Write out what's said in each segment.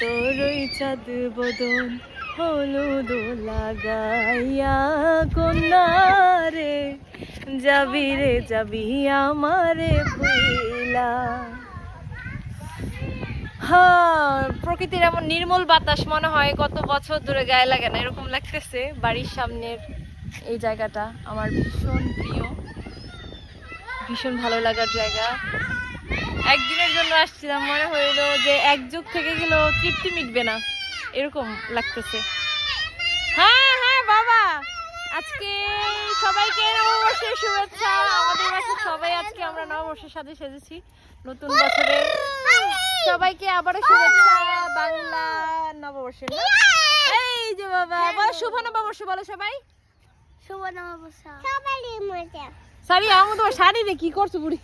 তোরই চাঁদ বদন হলুদ লাগাইয়া কন্যারে যাবি রে যাবি আমারে ভুইলা। হ্যাঁ, প্রকৃতির এমন নির্মল বাতাস মনে হয় কত বছর ধরে গায়ে লাগে না, এরকম লাগতেছে। বাড়ির সামনের এই জায়গাটা আমার ভীষণ প্রিয়, ভীষণ ভালো লাগার জায়গা। একদিনের জন্য আসছিলাম, মনে হইলো যে এক যুগ থেকে গেলেও তৃপ্তি মিটবে না, এরকম লাগতেছে। হ্যাঁ হ্যাঁ বাবা, আজকে সবাইকে নববর্ষের শুভেচ্ছা। আমাদের কাছে সবাই আজকে আমরা নববর্ষের সাথে সেজেছি, নতুন বছরের সবাইকে আবারও শুভেচ্ছা বাংলা নববর্ষের। এই যে বাবা, শুভ নববর্ষ বলো সবাই। শুভ নববর্ষ। শাড়ি আমার তোমার শাড়ি রে কি করছো বুড়ি?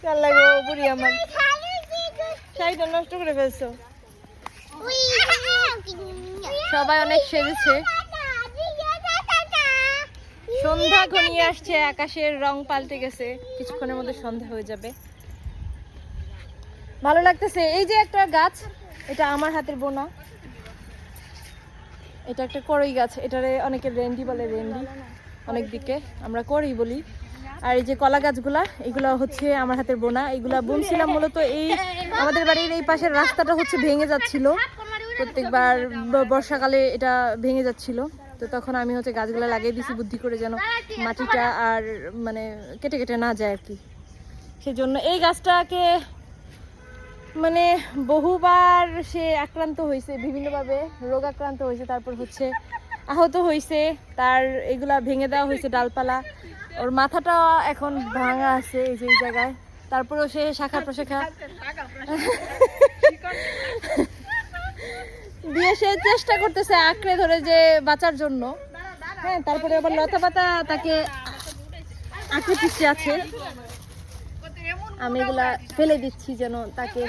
চাল লাগো বুড়ি, আমার শাড়িটা নষ্ট করে ফেলছো। সবাই অনেক সেজেছে, সন্ধ্যা ঘনিয়ে আসছে, আকাশের রং পাল্টে গেছে, কিছুক্ষণের মধ্যে সন্ধ্যা হয়ে যাবে। ভালো লাগতেছে। এই যে একটা গাছ, এটা আমার হাতের বোনা, এটা একটা করই গাছ, এটারে অনেকে রেন্ডি বলে, রেন্ডি অনেক দিকে আমরা করই বলি। আর এই যে কলা গাছগুলা, এগুলা হচ্ছে আমার হাতের বোনা। এগুলা বুনছিলাম মূলত এই আমাদের বাড়ির এই পাশের রাস্তাটা হচ্ছে ভেঙে যাচ্ছিল, প্রত্যেকবার বর্ষাকালে এটা ভেঙে যাচ্ছিল, তো তখন আমি হচ্ছে গাছগুলা লাগিয়ে দিছি বুদ্ধি করে, যেন মাটিটা আর মানে কেটে কেটে না যায় আর কি। সেজন্য এই গাছটাকে মানে বহুবার সে আক্রান্ত হয়েছে, বিভিন্নভাবে রোগ আক্রান্ত হয়েছে, তারপর হচ্ছে আহত হয়েছে, তার এগুলা ভেঙে দেওয়া হয়েছে ডালপালা, ওর মাথাটা এখন ভাঙা আছে এই যে এই জায়গায়। তারপরেও সে শাখা প্রশাখা দিয়ে সে চেষ্টা করতেছে আঁকড়ে ধরে যে বাঁচার জন্য। হ্যাঁ, তারপরে আবার লতা পাতা তাকে আঁকড়ে পিছিয়ে আছে। আমি এগুলা ফেলে দিচ্ছি যেন তাকে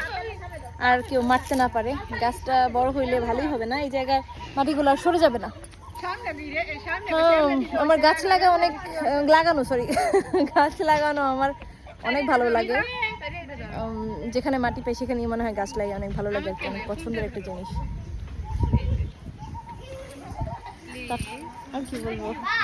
আর কেউ মারতে না পারে। গাছটা বড় হইলে ভালোই হবে, না এই জায়গায় মাটিগুলো আর সরে যাবে না। আমার গাছ লাগানো আমার অনেক ভালো লাগে। যেখানে মাটি পাই সেখানে মনে হয় গাছ লাগিয়ে অনেক ভালো লাগে, অনেক পছন্দের একটা জিনিস। আর কি বলবো।